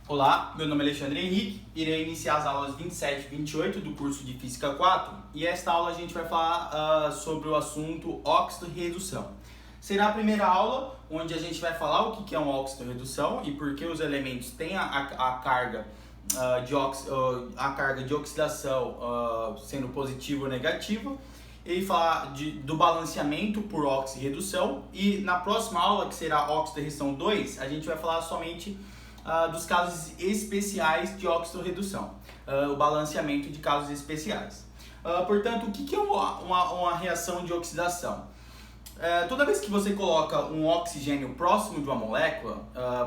Olá, meu nome é Alexandre Henrique, irei iniciar as aulas 27 e 28 do curso de Física 4 e esta aula a gente vai falar sobre o assunto óxido e redução. Será a primeira aula onde a gente vai falar o que é um óxido e redução e por que os elementos têm a carga de oxidação sendo positiva ou negativa, e falar do balanceamento por óxido e redução, e na próxima aula, que será óxido e redução 2, a gente vai falar somente dos casos especiais de óxido-redução, o balanceamento de casos especiais. Portanto, o que é uma reação de oxidação? Toda vez que você coloca um oxigênio próximo de uma molécula,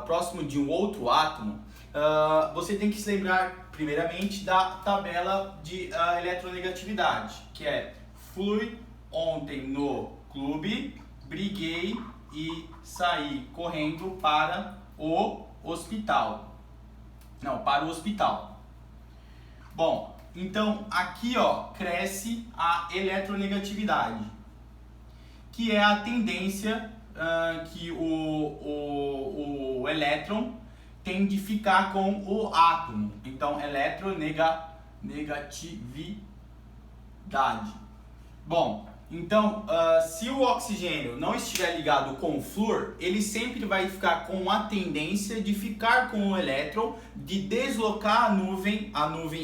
próximo de um outro átomo, você tem que se lembrar primeiramente da tabela de eletronegatividade, que é: fui ontem no clube, briguei e saí correndo para o hospital. Não, para o hospital. Bom, então aqui cresce a eletronegatividade, que é a tendência que o elétron tem de ficar com o átomo. Então, eletronegatividade. Bom, então, se o oxigênio não estiver ligado com o flúor, ele sempre vai ficar com a tendência de ficar com o elétron, de deslocar a nuvem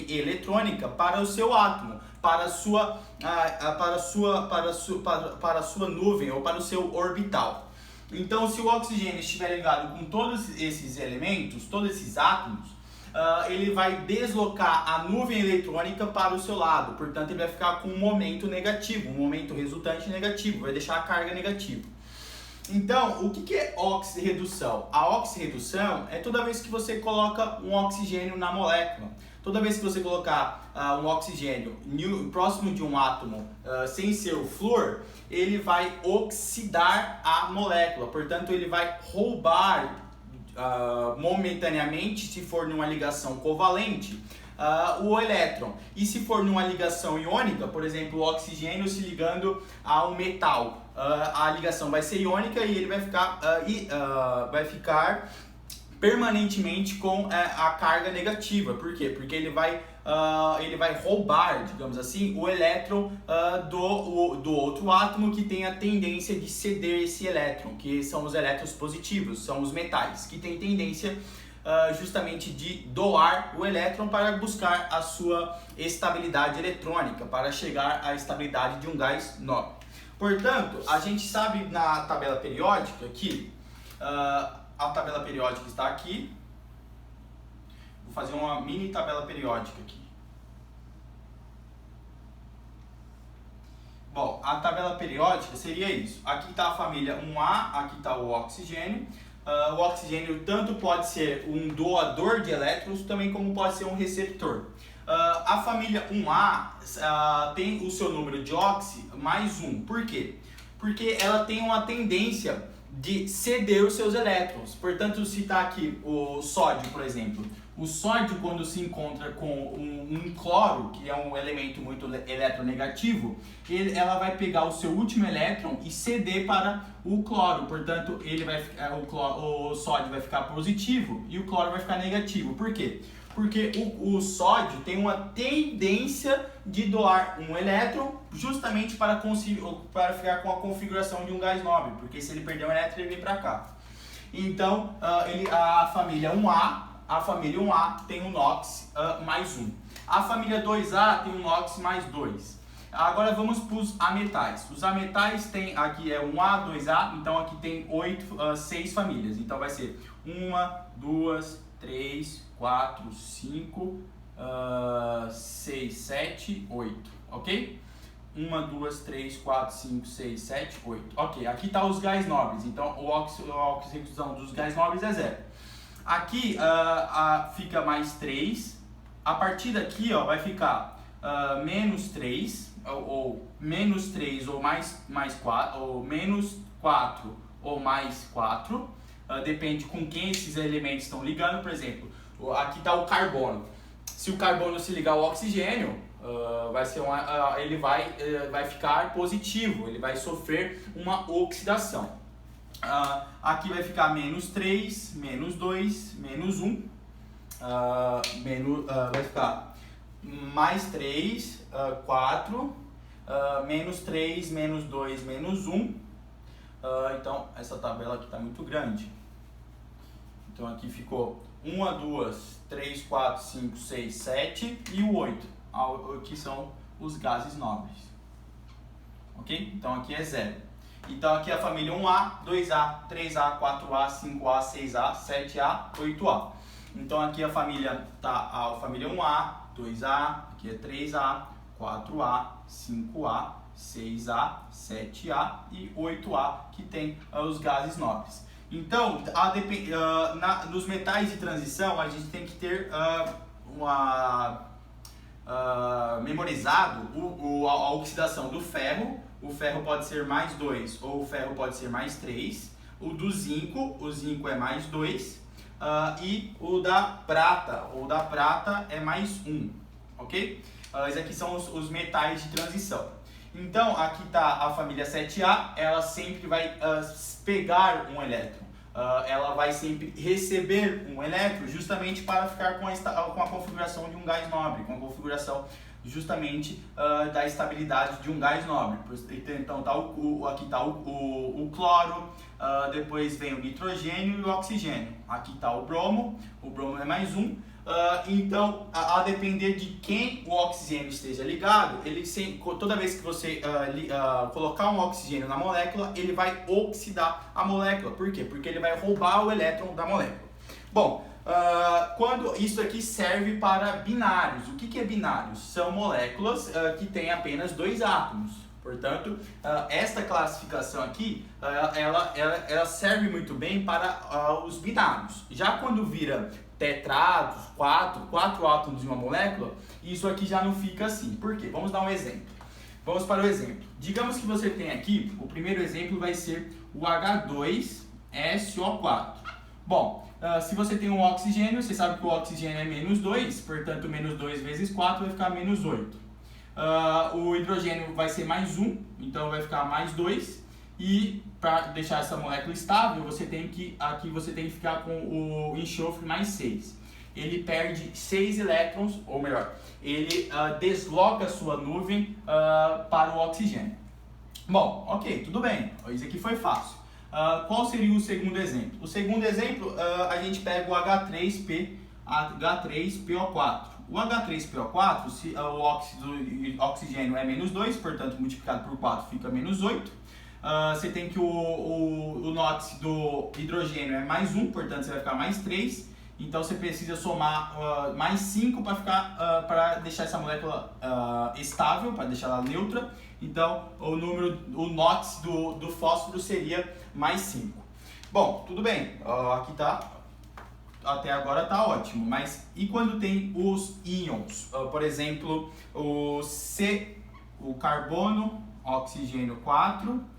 eletrônica para o seu átomo, para a sua nuvem ou para o seu orbital. Então, se o oxigênio estiver ligado com todos esses elementos, todos esses átomos, ele vai deslocar a nuvem eletrônica para o seu lado, portanto ele vai ficar com um momento negativo, um momento resultante negativo, vai deixar a carga negativa. Então, o que é oxirredução? A oxirredução é toda vez que você coloca um oxigênio na molécula. Toda vez que você colocar um oxigênio próximo de um átomo sem ser o flúor, ele vai oxidar a molécula, portanto ele vai roubar momentaneamente, se for numa ligação covalente, o elétron. E se for numa ligação iônica, por exemplo, o oxigênio se ligando a um metal, a ligação vai ser iônica e ele vai ficar permanentemente com a carga negativa. Por quê? Porque ele vai roubar, digamos assim, o elétron do outro átomo que tem a tendência de ceder esse elétron, que são os elétrons positivos, são os metais, que tem tendência justamente de doar o elétron para buscar a sua estabilidade eletrônica, para chegar à estabilidade de um gás nobre. Portanto, a gente sabe na tabela periódica que a tabela periódica está aqui. Vou fazer uma mini tabela periódica aqui. Bom, a tabela periódica seria isso. Aqui está a família 1A, aqui está o oxigênio. O oxigênio tanto pode ser um doador de elétrons, também como pode ser um receptor. A família 1A tem o seu número de óxido mais 1. Por quê? Porque ela tem uma tendência de ceder os seus elétrons. Portanto, se está aqui o sódio, por exemplo, o sódio, quando se encontra com um cloro, que é um elemento muito eletronegativo, ela vai pegar o seu último elétron e ceder para o cloro. Portanto, o sódio vai ficar positivo e o cloro vai ficar negativo. Por quê? Porque o sódio tem uma tendência de doar um elétron justamente para ficar com a configuração de um gás nobre, porque se ele perder um elétron, ele vem para cá. Então, a família 1A tem um NOx mais 1. A família 2A tem um NOx mais 2. Agora vamos para os ametais. Os ametais tem aqui 1A, 2A, então aqui tem 6 famílias. Então vai ser 1, 2, 3, 4, 5, 6, 7, 8, ok? 1, 2, 3, 4, 5, 6, 7, 8. Ok, aqui está os gás nobres, então a oxirredução dos gás nobres é 0. Aqui fica mais 3, a partir daqui vai ficar menos 3, ou menos 3 ou mais 4, ou menos 4 ou mais 4, depende com quem esses elementos estão ligando. Por exemplo, aqui está o carbono. Se o carbono se ligar ao oxigênio, ele vai ficar positivo, ele vai sofrer uma oxidação. Aqui vai ficar menos 3, menos 2, menos 1. vai ficar mais 3, 4, menos 3, menos 2, menos 1. Então, essa tabela aqui está muito grande. Então, aqui ficou 1, 2, 3, 4, 5, 6, 7 e o 8, que são os gases nobres. Ok? Então, aqui é 0. Então, aqui é a família 1A, 2A, 3A, 4A, 5A, 6A, 7A, 8A. Então, aqui a família a família 1A, 2A, aqui é 3A, 4A, 5A, 6A, 7A e 8A, que tem os gases nobres. Então, nos metais de transição, a gente tem que ter memorizado a oxidação do ferro. O ferro pode ser mais 2 ou o ferro pode ser mais 3. O zinco é mais 2. E o da prata é mais 1. Ok? Esses aqui são os metais de transição. Então, aqui está a família 7A, ela sempre vai pegar um elétron. Ela vai sempre receber um elétron justamente para ficar com a configuração de um gás nobre, com a configuração justamente da estabilidade de um gás nobre. Então aqui está o cloro, depois vem o nitrogênio e o oxigênio. Aqui está o bromo é mais 1. Então, a depender de quem o oxigênio esteja ligado, toda vez que você colocar um oxigênio na molécula, ele vai oxidar a molécula. Por quê? Porque ele vai roubar o elétron da molécula. Bom, quando isso aqui serve para binários. O que é binários? São moléculas que têm apenas 2 átomos. Portanto, esta classificação aqui, ela serve muito bem para os binários. Já quando vira tetrados, 4 átomos de uma molécula, isso aqui já não fica assim. Por quê? Vamos dar um exemplo. Vamos para o exemplo. Digamos que você tem aqui, o primeiro exemplo vai ser o H2SO4. Bom, se você tem um oxigênio, você sabe que o oxigênio é menos 2, portanto, menos 2 vezes 4 vai ficar menos 8. O hidrogênio vai ser mais 1, então vai ficar mais 2. E para deixar essa molécula estável, aqui você tem que ficar com o enxofre mais 6. Ele perde 6 elétrons, ou melhor, ele desloca a sua nuvem para o oxigênio. Bom, ok, tudo bem, isso aqui foi fácil. Qual seria o segundo exemplo? O segundo exemplo, a gente pega o H3PO4. O H3PO4, o oxigênio é menos 2, portanto multiplicado por 4 fica menos 8. Você tem que o NOx do hidrogênio é mais 1, portanto você vai ficar mais 3. Então você precisa somar mais 5 para deixar essa molécula estável, para deixar ela neutra. Então o NOx do fósforo seria mais 5. Bom, tudo bem, aqui até agora está ótimo, mas e quando tem os íons? Por exemplo, o carbono, oxigênio 4.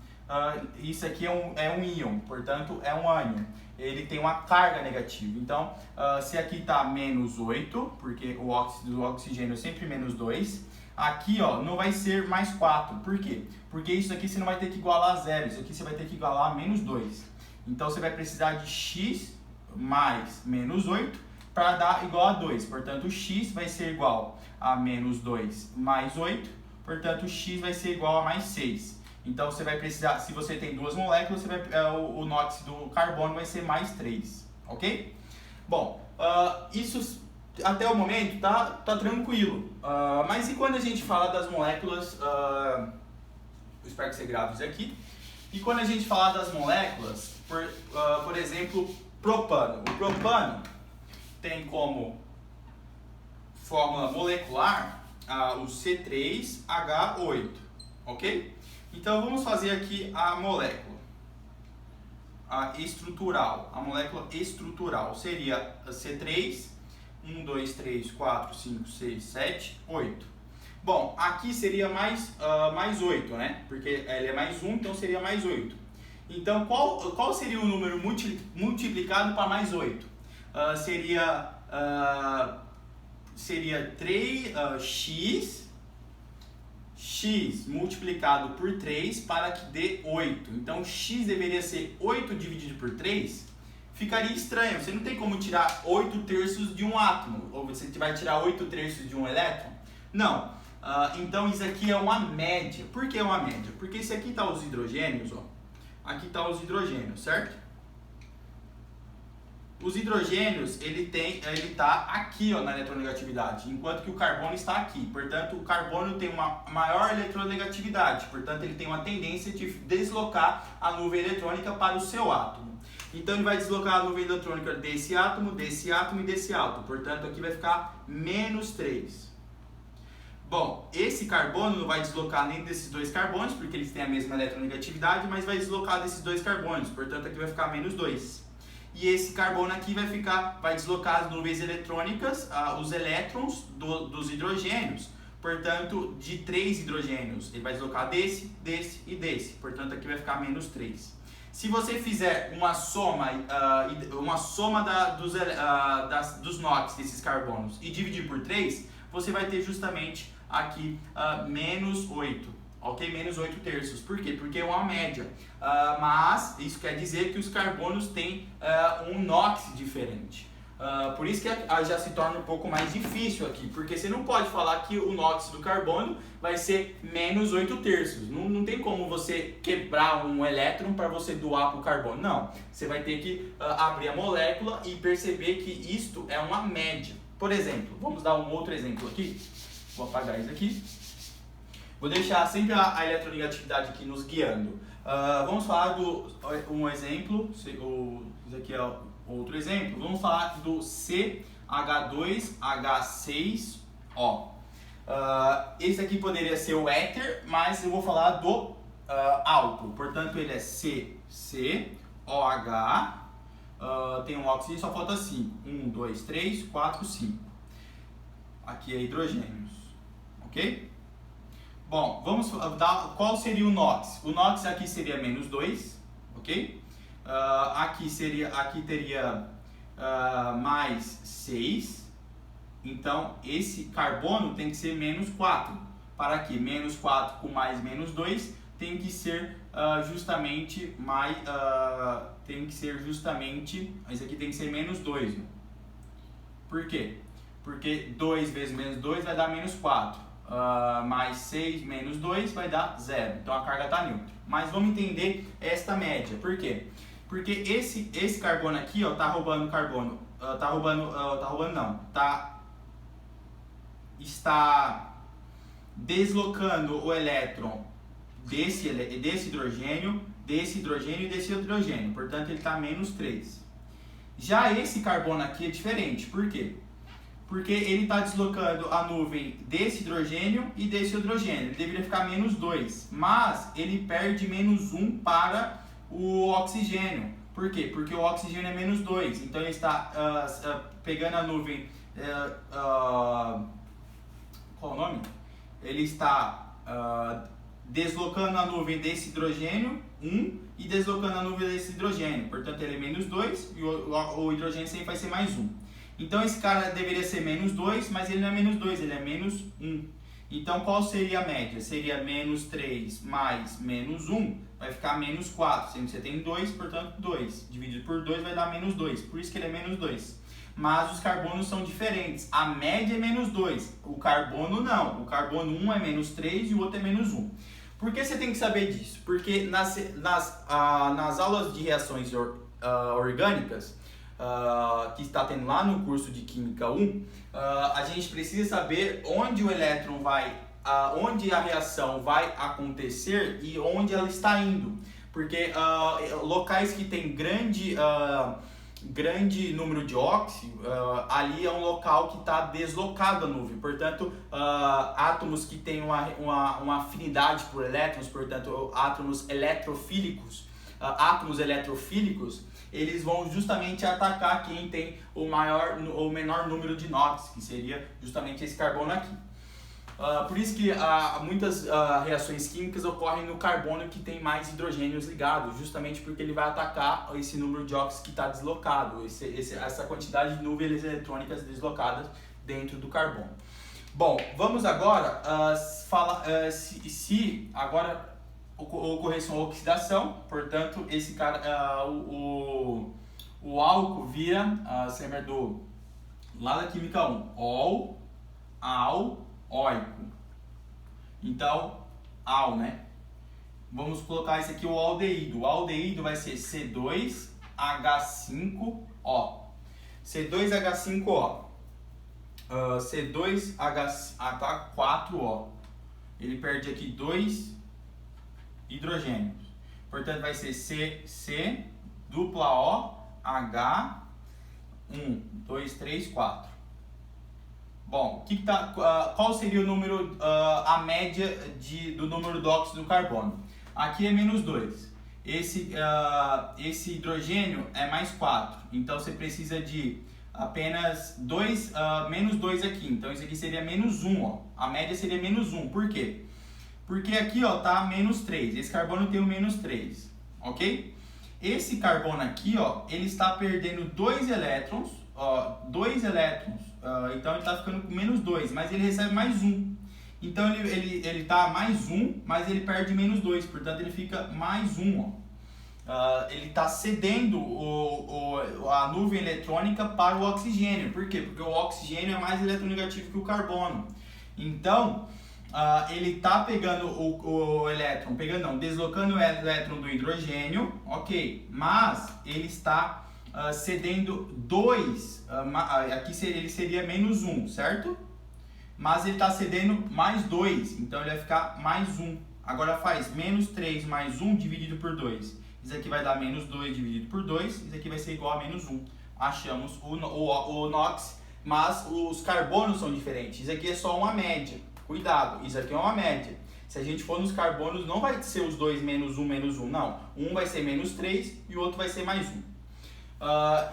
Isso aqui é um íon, portanto é um ânion. Ele tem uma carga negativa. Então, se aqui está menos 8, porque o óxido do oxigênio é sempre menos 2, aqui não vai ser mais 4. Por quê? Porque isso aqui você não vai ter que igualar a 0, isso aqui você vai ter que igualar a menos 2. Então você vai precisar de x mais menos 8 para dar igual a 2. Portanto, x vai ser igual a menos 2 mais 8, portanto x vai ser igual a mais 6. Então você vai precisar, se você tem duas moléculas, o NOx do carbono vai ser mais 3, ok? Bom, isso até o momento tá tranquilo, mas e quando a gente fala das moléculas, eu espero que você grave isso aqui, e quando a gente fala das moléculas, por exemplo, propano. O propano tem como fórmula molecular o C3H8, ok? Então vamos fazer aqui a molécula, a molécula estrutural seria C3, 1, 2, 3, 4, 5, 6, 7, 8. Bom, aqui seria mais 8, né? Porque ele é mais 1, então seria mais 8. Então qual seria o número multiplicado para mais 8? Seria 3x multiplicado por 3 para que dê 8. Então, x deveria ser 8 dividido por 3, ficaria estranho. Você não tem como tirar 8/3 de um átomo, ou você vai tirar 8/3 de um elétron? Não. Então isso aqui é uma média. Por que uma média? Porque esse aqui está os hidrogênios, ó. Aqui está os hidrogênios, certo? Os hidrogênios, ele está aqui, ó, na eletronegatividade, enquanto que o carbono está aqui. Portanto, o carbono tem uma maior eletronegatividade, portanto, ele tem uma tendência de deslocar a nuvem eletrônica para o seu átomo. Então, ele vai deslocar a nuvem eletrônica desse átomo e desse átomo. Portanto, aqui vai ficar -3. Bom, esse carbono não vai deslocar nem desses dois carbonos, porque eles têm a mesma eletronegatividade, mas vai deslocar desses dois carbonos. Portanto, aqui vai ficar -2. E esse carbono aqui vai deslocar as nuvens eletrônicas, os elétrons dos hidrogênios. Portanto, de 3 hidrogênios, ele vai deslocar desse, desse e desse. Portanto, aqui vai ficar -3. Se você fizer uma soma dos NOx desses carbonos e dividir por 3, você vai ter justamente aqui -8. Ok? -8/3. Por quê? Porque é uma média. Mas isso quer dizer que os carbonos têm um NOx diferente. Por isso que já se torna um pouco mais difícil aqui. Porque você não pode falar que o NOx do carbono vai ser -8/3. Não tem como você quebrar um elétron para você doar para o carbono. Não. Você vai ter que abrir a molécula e perceber que isto é uma média. Por exemplo, vamos dar um outro exemplo aqui. Vou apagar isso aqui. Vou deixar sempre a eletronegatividade aqui nos guiando. Vamos falar um exemplo, isso aqui é outro exemplo. Vamos falar do CH2H6O. Esse aqui poderia ser o éter, mas eu vou falar do álcool. Portanto, ele é CCOH. Tem um oxigênio, só falta 5. 1, 2, 3, 4, 5. Aqui é hidrogênios. Ok? Bom, vamos dar qual seria o NOx. O NOx aqui seria -2, ok? Aqui teria mais 6. Então, esse carbono tem que ser -4. Para que -4 com mais -2 tem que ser justamente mais... Esse aqui tem que ser -2. Né? Por quê? Porque 2 vezes -2 vai dar -4. Mais 6 menos 2 vai dar 0. Então a carga está neutra. Mas vamos entender esta média. Por quê? Porque esse carbono aqui, ó, tá roubando carbono. Está deslocando o elétron desse hidrogênio, desse hidrogênio e desse hidrogênio. Portanto, ele está -3. Já esse carbono aqui é diferente. Por quê? Porque ele está deslocando a nuvem desse hidrogênio e desse hidrogênio. Ele deveria ficar -2, mas ele perde -1 para o oxigênio. Por quê? Porque o oxigênio é -2. Então ele está pegando a nuvem... qual o nome? Ele está deslocando a nuvem desse hidrogênio, 1, e deslocando a nuvem desse hidrogênio. Portanto, ele é -2 e o hidrogênio sempre vai ser +1. Então esse cara deveria ser -2, mas ele não é -2, ele é -1. Então qual seria a média? Seria -3 mais -1, vai ficar -4. Sendo que você tem 2, portanto 2. Dividido por 2 vai dar -2, por isso que ele é -2. Mas os carbonos são diferentes. A média é -2, o carbono não. O carbono 1 é -3 e o outro é -1. Por que você tem que saber disso? Porque nas aulas de reações orgânicas, que está tendo lá no curso de Química 1, a gente precisa saber onde o elétron vai, onde a reação vai acontecer e onde ela está indo. Porque locais que tem grande número de óxido, ali é um local que está deslocado a nuvem. Portanto, átomos que têm uma afinidade por elétrons, portanto, átomos eletrofílicos, eles vão justamente atacar quem tem o menor número de NOx, que seria justamente esse carbono aqui. Por isso que muitas reações químicas ocorrem no carbono que tem mais hidrogênios ligados, justamente porque ele vai atacar esse número de óxido que está deslocado, essa quantidade de nuvens eletrônicas deslocadas dentro do carbono. Bom, vamos agora falar se agora ocorresse uma oxidação, portanto, esse cara, o o álcool vira, você lembra lá da química 1, ol, al, óico. Então, al, né? Vamos colocar esse aqui, o aldeído. O aldeído vai ser C2H5O. C2H5O. C2H4O. Ele perde aqui 2 hidrogênios. Portanto, vai ser C dupla O, H, 1, 2, 3, 4. Bom, qual seria o número, a média do número do óxido do carbono? Aqui é menos 2. Esse hidrogênio é mais 4. Então você precisa de apenas menos 2 aqui. Então isso aqui seria menos 1. Ó. A média seria menos 1. Por quê? Porque aqui está menos 3. Esse carbono tem o menos 3. Ok? Esse carbono aqui, ó, ele está perdendo 2 elétrons. Então ele está ficando com menos 2. Mas ele recebe mais 1. Então ele está mais 1, mas ele perde menos 2, portanto ele fica mais 1. Ele está cedendo a nuvem eletrônica para o oxigênio. Por quê? Porque o oxigênio é mais eletronegativo que o carbono. Então ele está pegando o elétron, deslocando o elétron do hidrogênio, ok? Mas ele está cedendo 2, aqui ele seria menos 1, certo? Mas ele está cedendo mais 2, então ele vai ficar mais 1. Agora faz menos 3 mais 1 dividido por 2. Isso aqui vai dar menos 2 dividido por 2, isso aqui vai ser igual a menos 1. Achamos o NOx, mas os carbonos são diferentes. Isso aqui é só uma média. Cuidado, isso aqui é uma média. Se a gente for nos carbonos, não vai ser os dois menos 1, não. Um vai ser menos 3 e o outro vai ser mais 1.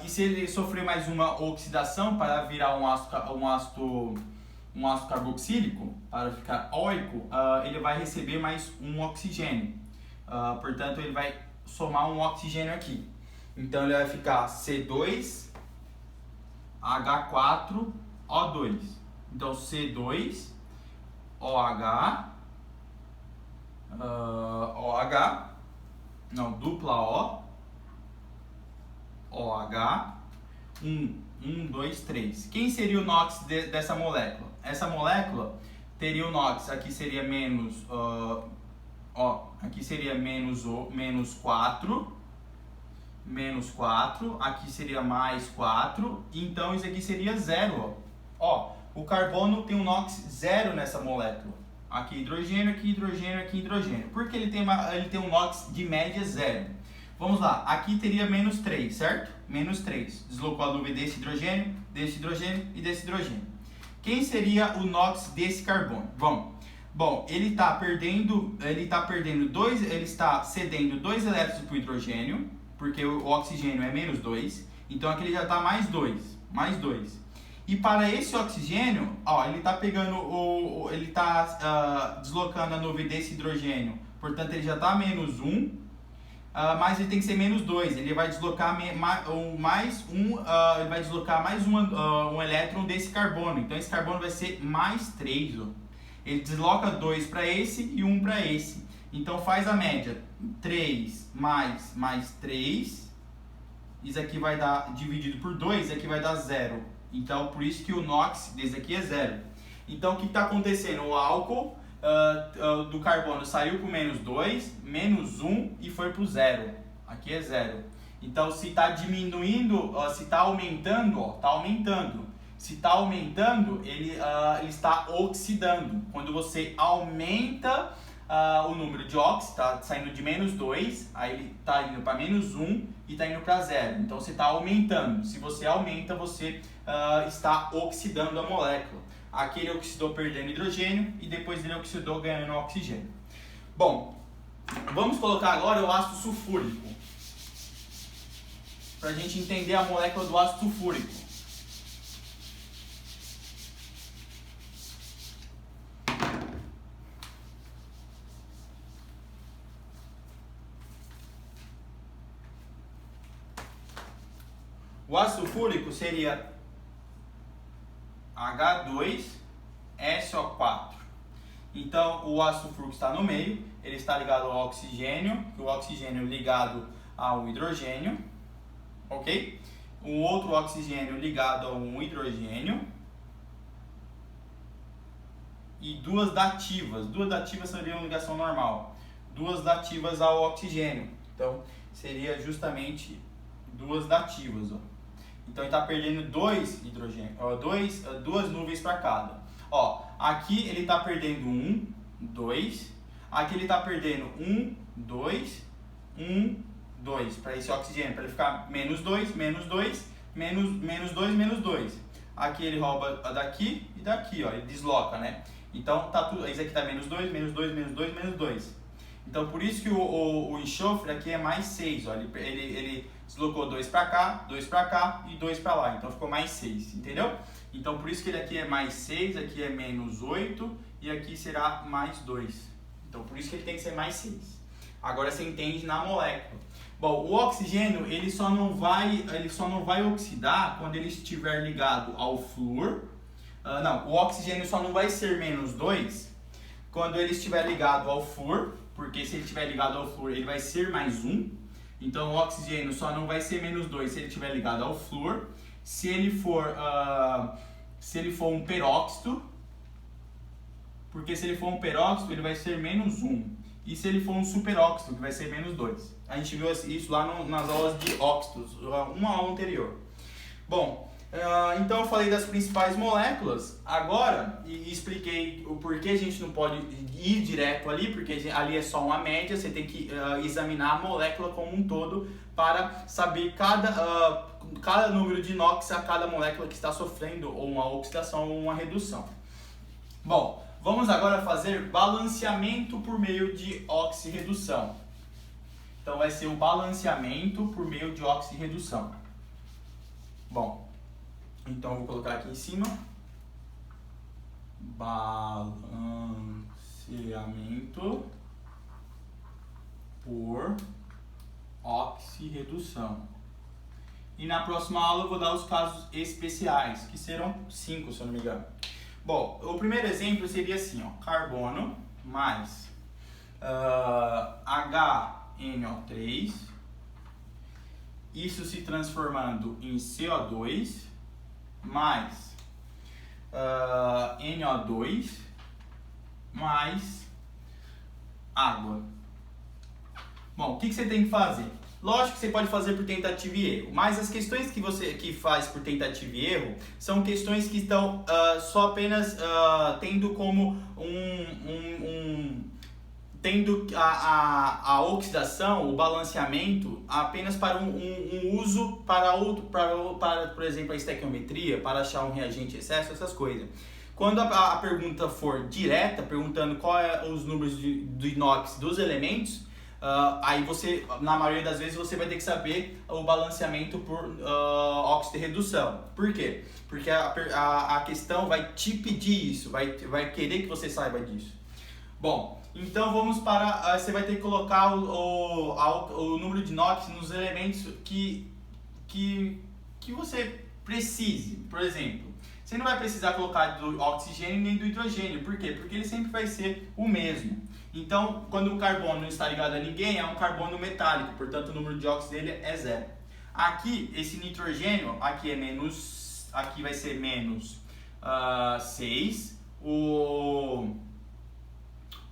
E se ele sofrer mais uma oxidação para virar um ácido carboxílico, para ficar óico, ele vai receber mais um oxigênio. Portanto, ele vai somar um oxigênio aqui. Então, ele vai ficar C2H4O2. Então, C2OH, dupla OH, 1, 2, 3. Quem seria o NOx dessa molécula? Essa molécula teria o NOx, aqui seria menos, aqui seria menos 4, aqui seria mais 4, então isso aqui seria 0. O carbono tem um NOx 0 nessa molécula. Aqui hidrogênio, aqui hidrogênio, aqui hidrogênio. Porque ele tem um NOx de média 0. Vamos lá, aqui teria menos 3, certo? Menos 3. Deslocou a nuvem desse hidrogênio e desse hidrogênio. Quem seria o NOx desse carbono? Bom, ele está cedendo 2 elétrons para o hidrogênio, porque o oxigênio é menos 2, então aqui ele já está mais 2. E para esse oxigênio, ele está deslocando a nuvem desse hidrogênio, portanto ele já está menos 1, mas ele tem que ser menos 2, ele vai deslocar mais um elétron desse carbono, então esse carbono vai ser mais 3. Ele desloca 2 para esse e 1 para esse, então faz a média, 3 mais 3, isso aqui vai dar, dividido por 2, isso aqui vai dar 0. Então, por isso que o NOx desse aqui é 0. Então, o que está acontecendo? O álcool do carbono saiu com menos 2, menos 1 e foi para o 0. Aqui é 0. Então, se está diminuindo, se está aumentando, está aumentando. Se está aumentando, ele está oxidando. Quando você aumenta o número de óxido, está saindo de menos 2, aí ele está indo para menos 1 e está indo para 0. Então você está aumentando. Se você aumenta, você está oxidando a molécula. Aqui ele oxidou perdendo hidrogênio e depois ele oxidou ganhando oxigênio. Bom, vamos colocar agora o ácido sulfúrico, para a gente entender a molécula do ácido sulfúrico. O ácido sulfúrico seria H2SO4. Então, o ácido sulfúrico está no meio, ele está ligado ao oxigênio, o oxigênio ligado ao hidrogênio, ok? Um outro oxigênio ligado a um hidrogênio. E duas dativas. Duas dativas seriam ligação normal. Duas dativas ao oxigênio. Então, seria justamente duas dativas. Ó. Então, ele está perdendo dois hidrogênios, duas nuvens para cada. Ó, aqui ele está perdendo 1, 2. Aqui ele está perdendo 1, 2, 1, 2 para esse oxigênio, para ele ficar menos 2, menos 2, menos 2, menos 2. Aqui ele rouba daqui e daqui, ó, ele desloca, né? Então, tá tudo, esse aqui está menos 2, menos 2, menos 2, menos 2. Então, por isso que o enxofre aqui é mais 6, ó, ele deslocou 2 para cá e 2 para lá, então ficou mais 6, entendeu? Então, por isso que ele aqui é mais 6, aqui é menos 8 e aqui será mais 2. Então, por isso que ele tem que ser mais 6. Agora você entende na molécula. Bom, o oxigênio ele só não vai oxidar quando ele estiver ligado ao flúor. Não, o oxigênio só não vai ser menos 2 quando ele estiver ligado ao flúor, porque se ele estiver ligado ao flúor ele vai ser mais 1. Então o oxigênio só não vai ser menos 2 se ele estiver ligado ao flúor. Se ele for um peróxido, porque se ele for um peróxido ele vai ser menos 1. E se ele for um superóxido, que vai ser menos 2. A gente viu isso lá nas aulas de óxidos, uma aula anterior. Bom, então eu falei das principais moléculas. Agora, e expliquei o porquê a gente não pode ir direto ali, porque ali é só uma média, você tem que examinar a molécula como um todo para saber cada número de NOx a cada molécula que está sofrendo ou uma oxidação ou uma redução. Bom, vamos agora fazer balanceamento por meio de oxirredução. Então vai ser o balanceamento por meio de oxirredução. Bom, então eu vou colocar aqui em cima. Balanceamento por oxirredução. E na próxima aula eu vou dar os casos especiais, que serão 5, se eu não me engano. Bom, o primeiro exemplo seria assim, ó, carbono mais HNO3, isso se transformando em CO2, mais NO2, mais água. Bom, o que você tem que fazer? Lógico que você pode fazer por tentativa e erro, mas as questões que você faz por tentativa e erro são questões que estão só apenas tendo como tendo a oxidação, o balanceamento apenas para um uso para por exemplo, a estequiometria, para achar um reagente excesso, essas coisas. Quando a pergunta for direta, perguntando qual é os números do inox dos elementos, aí você, na maioria das vezes, você vai ter que saber o balanceamento por óxido de redução. Por quê? Porque a questão vai te pedir isso, vai querer que você saiba disso. Bom, então vamos para... você vai ter que colocar o número de NOx nos elementos que você precise. Por exemplo, você não vai precisar colocar do oxigênio nem do hidrogênio. Por quê? Porque ele sempre vai ser o mesmo. Então, quando o carbono não está ligado a ninguém, é um carbono metálico, portanto o número de óxido dele é 0. Aqui, esse nitrogênio, aqui vai ser menos 6, o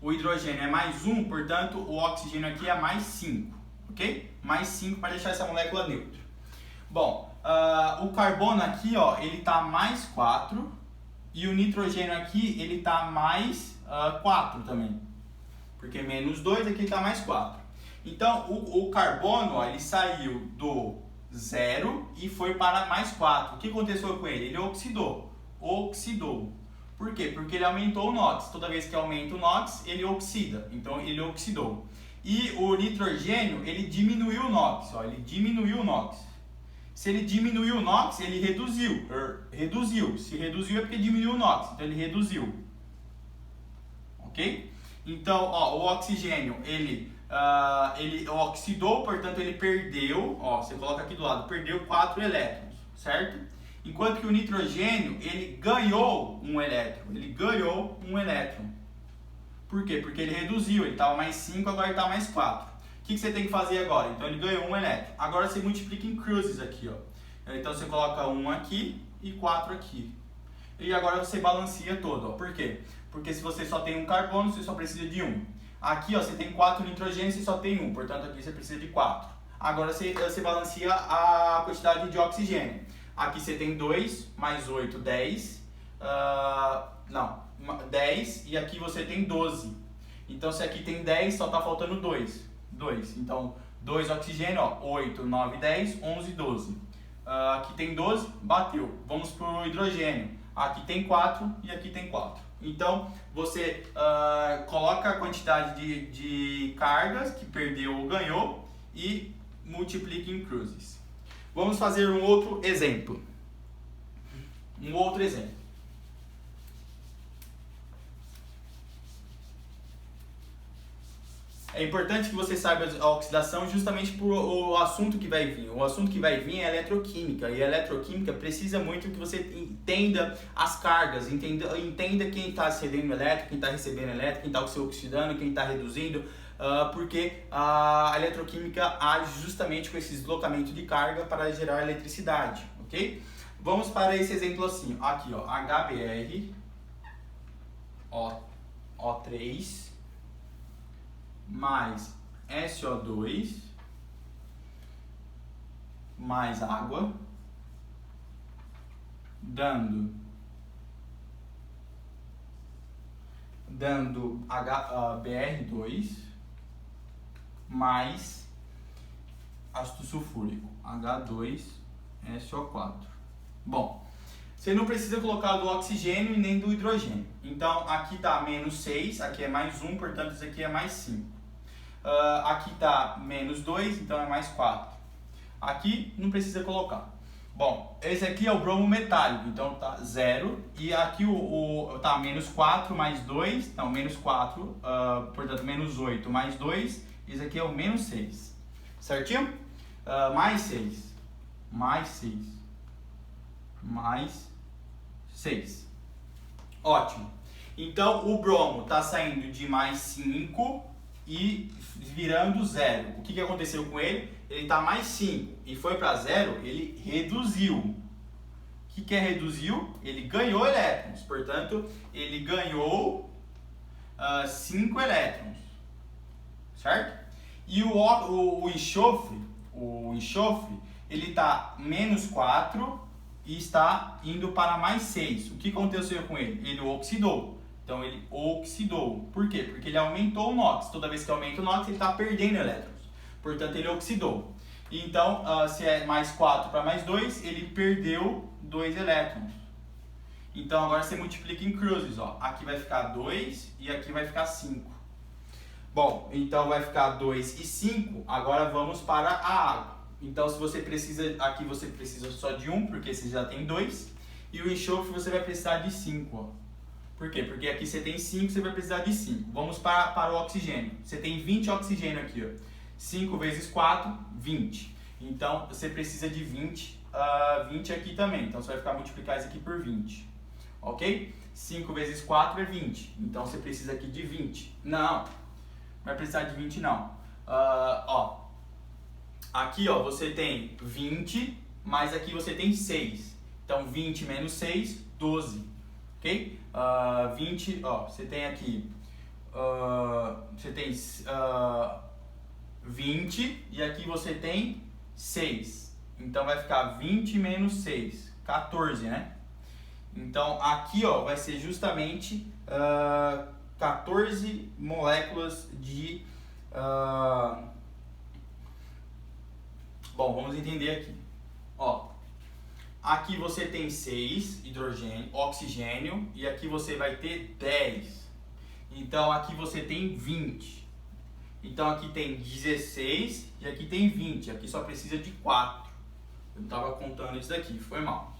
hidrogênio é mais 1, portanto o oxigênio aqui é mais 5, ok? Mais 5 para deixar essa molécula neutra. Bom, o carbono aqui, ó, ele está mais 4, e o nitrogênio aqui, ele está mais 4 também. Porque menos 2, aqui está mais 4. Então, o carbono, ó, ele saiu do 0 e foi para mais 4. O que aconteceu com ele? Ele oxidou. Por quê? Porque ele aumentou o NOx. Toda vez que aumenta o NOx, ele oxida. Então, ele oxidou. E o nitrogênio, ele diminuiu o NOx. Ó, ele diminuiu o NOx. Se ele diminuiu o NOx, ele reduziu. Se reduziu é porque diminuiu o NOx. Então, ele reduziu. Ok? Então, ó, o oxigênio, ele oxidou, portanto ele perdeu, ó, você coloca aqui do lado, perdeu 4 elétrons, certo? Enquanto que o nitrogênio, ele ganhou um elétron, Por quê? Porque ele reduziu, ele estava mais 5, agora ele está mais 4. O que você tem que fazer agora? Então ele ganhou um elétron. Agora você multiplica em cruzes aqui, ó. Então você coloca 1 aqui e 4 aqui. E agora você balanceia todo, ó. Por quê? Porque se você só tem um carbono, você só precisa de 1. Aqui, ó, você tem 4 nitrogênios, você só tem 1. Portanto, aqui você precisa de 4. Agora você balanceia a quantidade de oxigênio. Aqui você tem 2 mais 8, 10. 10. E aqui você tem 12. Então, se aqui tem 10, só está faltando 2. 2. Então, 2 oxigênio, ó, 8, 9, 10, 11, 12. Aqui tem 12, bateu. Vamos para o hidrogênio. Aqui tem 4 e aqui tem 4. Então, você coloca a quantidade de cargas que perdeu ou ganhou e multiplica em cruzes. Vamos fazer um outro exemplo. É importante que você saiba a oxidação justamente por o assunto que vai vir. O assunto que vai vir é a eletroquímica. E a eletroquímica precisa muito que você entenda as cargas, entenda quem está cedendo elétron, quem está recebendo elétron, quem está se oxidando, quem está reduzindo, porque a eletroquímica age justamente com esse deslocamento de carga para gerar eletricidade, ok? Vamos para esse exemplo assim, aqui ó, HBr, O3, mais SO2 mais água, dando BR2 mais ácido sulfúrico, H2SO4. Bom, você não precisa colocar do oxigênio e nem do hidrogênio. Então, aqui está menos 6, aqui é mais 1, portanto, isso aqui é mais 5. Aqui está menos 2, então é mais 4. Aqui não precisa colocar. Bom, esse aqui é o bromo metálico, então tá 0. E aqui tá menos 4 mais 2, então menos 4, portanto menos 8 mais 2. Esse aqui é o menos 6. Certinho? Mais 6. Mais 6. Mais 6. Ótimo. Então o bromo está saindo de mais 5 e virando 0. O que aconteceu com ele? Ele está mais 5 e foi para 0, ele reduziu. O que é reduziu? Ele ganhou elétrons, portanto, ele ganhou 5 elétrons, certo? E o enxofre, ele está menos 4 e está indo para mais 6. O que aconteceu com ele? Ele oxidou. Então ele oxidou. Por quê? Porque ele aumentou o NOx. Toda vez que aumenta o NOx, ele está perdendo elétrons. Portanto, ele oxidou. Então, se é mais 4 para mais 2, ele perdeu 2 elétrons. Então, agora você multiplica em cruzes. Ó. Aqui vai ficar 2 e aqui vai ficar 5. Bom, então vai ficar 2 e 5. Agora vamos para a água. Então, se você precisa, aqui você precisa só de 1, porque você já tem 2. E o enxofre você vai precisar de 5. Ó. Por quê? Porque aqui você tem 5, você vai precisar de 5. Vamos para o oxigênio. Você tem 20 oxigênio aqui. Ó. 5 vezes 4, 20. Então, você precisa de 20 aqui também. Então, você vai ficar multiplicar isso aqui por 20. Ok? 5 vezes 4 é 20. Então, você precisa aqui de 20. Não, não vai precisar de 20 não. Aqui ó, você tem 20, mas aqui você tem 6. Então, 20 menos 6, 12. Ok? 20, ó, você tem aqui... você tem 20 e aqui você tem 6. Então, vai ficar 20 menos 6, 14, né? Então, aqui ó, vai ser justamente 14 moléculas de... Bom, vamos entender aqui. Ó, aqui você tem 6 oxigênio e aqui você vai ter 10. Então, aqui você tem 20. Então, aqui tem 16 e aqui tem 20. Aqui só precisa de 4. Eu estava contando isso daqui, foi mal.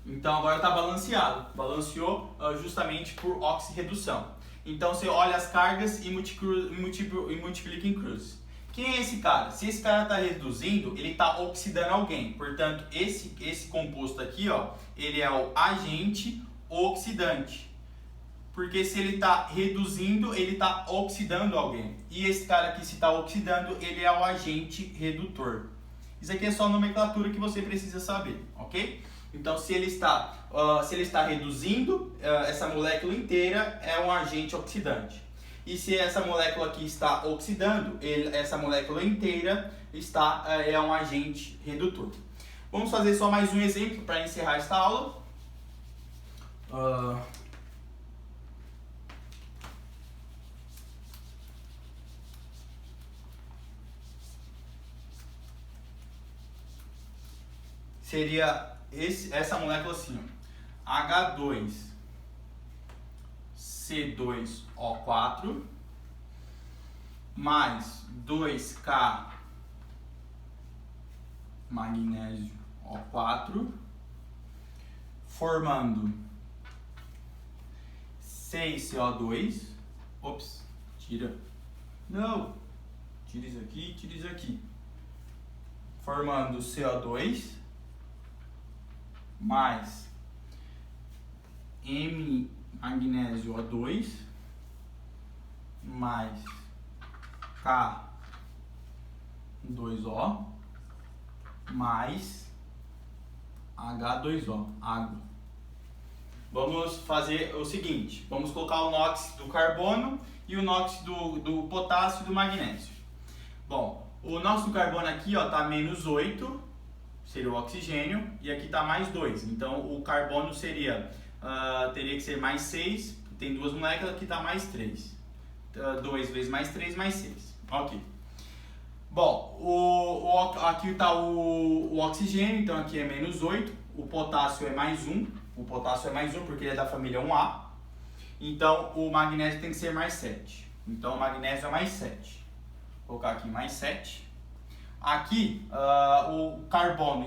Então, agora está balanceado. Balanceou justamente por oxirredução. Então, você olha as cargas e multiplica em cruzes. Quem é esse cara? Se esse cara está reduzindo, ele está oxidando alguém. Portanto, esse composto aqui, ó, ele é o agente oxidante. Porque se ele está reduzindo, ele está oxidando alguém. E esse cara aqui, se está oxidando, ele é o agente redutor. Isso aqui é só nomenclatura que você precisa saber, ok? Então, se ele está reduzindo, essa molécula inteira é um agente oxidante. E se essa molécula aqui está oxidando, essa molécula inteira é um agente redutor. Vamos fazer só mais um exemplo para encerrar esta aula. Seria essa molécula assim, ó, H2C2O4 mais 2K magnésio O4, formando 6CO2. Ops, tira. Não, tira isso aqui. Formando CO2 mais M magnésio O2 mais K2O mais H2O, água. Vamos fazer o seguinte, vamos colocar o NOx do carbono e o NOx do potássio e do magnésio. Bom, o NOx do carbono aqui está menos 8, seria o oxigênio, e aqui está mais 2. Então o carbono teria que ser mais 6, tem duas moléculas, aqui está mais 3. 2 vezes mais 3, mais 6. Ok. Bom, aqui está o oxigênio, então aqui é menos 8, o potássio é mais 1, porque ele é da família 1A, então o magnésio tem que ser mais 7, então o magnésio é mais 7, vou colocar aqui mais 7, aqui o carbono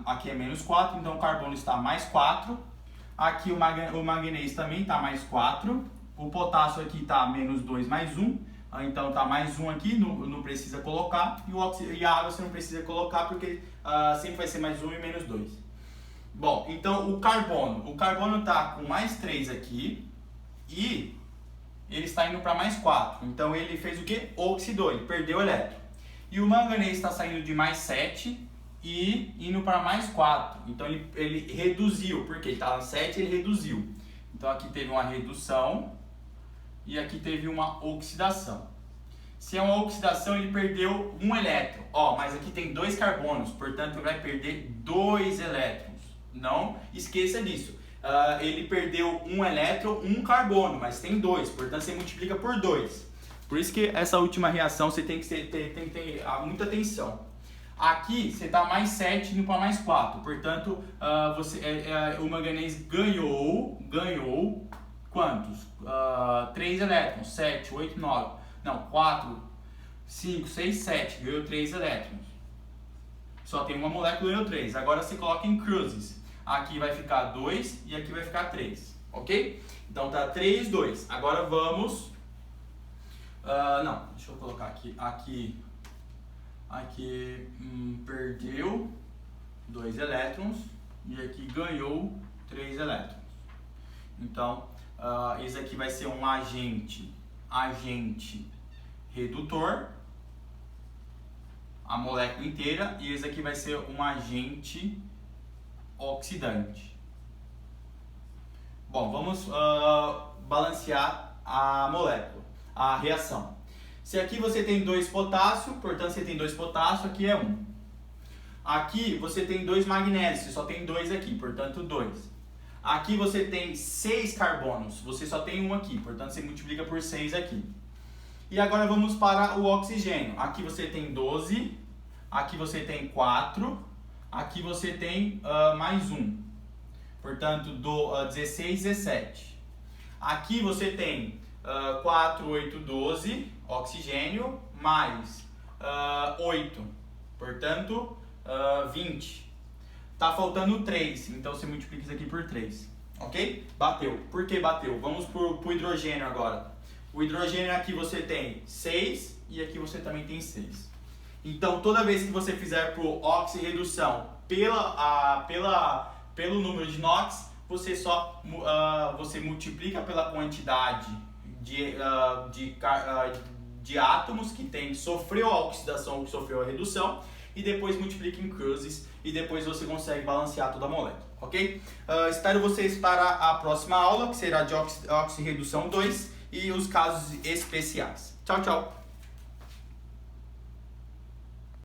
aqui é menos 4, então o carbono está mais 4, aqui o magnésio também está mais 4, o potássio aqui está menos 2 mais 1, então está mais 1 aqui, não precisa colocar, e a água você não precisa colocar porque sempre vai ser mais 1 e menos 2. Bom, então o carbono está com mais 3 aqui e ele está indo para mais 4, então ele fez o que? Oxidou, ele perdeu o elétron. E o manganês está saindo de mais 7 e indo para mais 4, então ele reduziu, porque ele estava 7 ele reduziu. Então aqui teve uma redução e aqui teve uma oxidação. Se é uma oxidação, ele perdeu um elétron. Mas aqui tem 2 carbonos, portanto ele vai perder 2 elétrons. Não esqueça disso. Ele perdeu um elétron, um carbono, mas tem 2, portanto você multiplica por 2. Por isso que essa última reação você tem que ter muita atenção. Aqui você está mais 7 indo para mais 4, portanto o manganês ganhou quantos? 3 elétrons, 7, 8, 9, não, 4, 5, 6, 7, ganhou 3 elétrons. Só tem uma molécula, ganhou 3. Agora você coloca em cruzes. Aqui vai ficar 2 e aqui vai ficar 3, ok? Então tá 3, 2. Agora vamos... não, deixa eu colocar aqui perdeu 2 elétrons e aqui ganhou 3 elétrons. Então, esse aqui vai ser um agente redutor, a molécula inteira, e esse aqui vai ser um agente oxidante. Bom, vamos balancear a molécula, a reação. Se aqui você tem 2 potássio, portanto você tem 2 potássio, aqui é 1. Aqui você tem 2 magnésios, você só tem 2 aqui, portanto 2. Aqui você tem 6 carbonos, você só tem 1 aqui, portanto você multiplica por 6 aqui. E agora vamos para o oxigênio. Aqui você tem 12, aqui você tem 4, aqui você tem mais 1, portanto 16, 17. Aqui você tem 4, 8, 12, oxigênio, mais 8, portanto 20. Tá faltando 3, então você multiplica isso aqui por 3, ok? Bateu. Por que bateu? Vamos pro hidrogênio agora. O hidrogênio aqui você tem 6 e aqui você também tem 6. Então toda vez que você fizer por oxirredução pelo número de NOx, você multiplica pela quantidade de átomos que sofreu a oxidação ou que sofreu a redução, e depois multiplica em cruces, e depois você consegue balancear toda a molécula, ok? Espero vocês para a próxima aula, que será de oxirredução 2 e os casos especiais. Tchau, tchau!